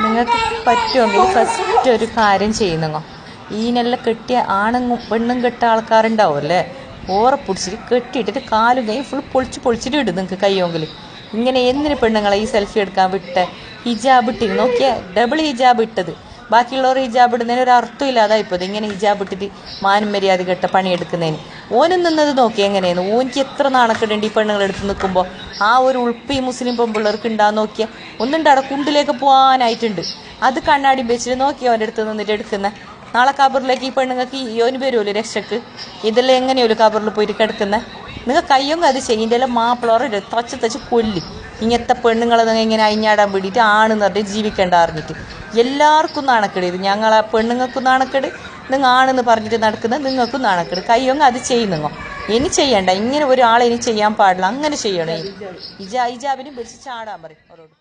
നിങ്ങൾക്ക് പറ്റുമെങ്കിൽ ഫസ്റ്റ് ഒരു കാര്യം ചെയ്യുന്നങ്ങോ, ഈനെല്ലാം കെട്ടിയ ആണും പെണ്ണും കെട്ട ആൾക്കാരുണ്ടാവുമല്ലേ, ഓറെ പിടിച്ചിട്ട് കെട്ടിയിട്ടിട്ട് കാലും കൈ ഫുൾ പൊളിച്ചിട്ട് ഇടും. നിങ്ങൾക്ക് കയ്യോങ്കിൽ ഇങ്ങനെ എന്തിന് പെണ്ണുങ്ങളെ ഈ സെൽഫി എടുക്കാൻ വിട്ടെ? ഹിജാബ് ഇട്ടിന് നോക്കിയാൽ ഡബിൾ ഹിജാബ് ഇട്ടത്, ബാക്കിയുള്ളവർ ഹിജാബ് ഇടുന്നതിന് ഒരു അർത്ഥം ഇല്ലാതായിപ്പോയത്. ഇങ്ങനെ ഹിജാബ് ഇട്ടിട്ട് മാനം മര്യാദ കെട്ട പണിയെടുക്കുന്നതിന് ഓനും നിന്നത് നോക്കി എങ്ങനെയാണ്. ഓനിക്ക് എത്ര നാണക്കെടുണ്ട് ഈ പെണ്ണുങ്ങളെടുത്ത് നിൽക്കുമ്പോൾ. ആ ഒരു ഉൾപ്പ് ഈ മുസ്ലിം പെൺപിള്ളേർക്ക് ഉണ്ടാകുന്ന നോക്കിയാൽ ഒന്നുണ്ട്, അവിടെ കുണ്ടിലേക്ക് പോകാനായിട്ടുണ്ട്. അത് കണ്ണാടി വെച്ചിട്ട് നോക്കിയാൽ അവൻ്റെ അടുത്ത് നിന്നിട്ട് എടുക്കുന്ന. നാളെ കബറിലേക്ക് ഈ പെണ്ണുങ്ങൾക്ക് ഓന് വരുമല്ലോ രക്ഷക്ക്. ഇതെല്ലാം എങ്ങനെയല്ലോ കബറിൽ പോയിട്ട് കിടക്കുന്നത്. നിങ്ങൾ കയ്യൊന്നും അത് ചെയ്യേണ്ടതെല്ലാം മാപ്പിളോറെ തച്ച് കൊല്ലി. ഇങ്ങനത്തെ പെണ്ണുങ്ങളെ നിങ്ങൾ ഇങ്ങനെ അയിഞ്ഞാടാൻ വേണ്ടിയിട്ട് ആണെന്ന് പറഞ്ഞിട്ട് ജീവിക്കേണ്ട അറിഞ്ഞിട്ട് എല്ലാവർക്കും നാണക്കേട്. ഇത് ഞങ്ങളെ പെണ്ണുങ്ങൾക്കും നാണക്കേട്, നിങ്ങൾ ആണെന്ന് പറഞ്ഞിട്ട് നടക്കുന്നത് നിങ്ങൾക്കും നാണക്കേട്. കയ്യൊന്നും അത് ചെയ്യുന്നോ ഇനി ചെയ്യണ്ട. ഇങ്ങനെ ഒരാളെ ഇനി ചെയ്യാൻ പാടില്ല, അങ്ങനെ ചെയ്യണേ. ഹിജാബിനും പിടിച്ച് ചാടാൻ പറയും അവരോട്.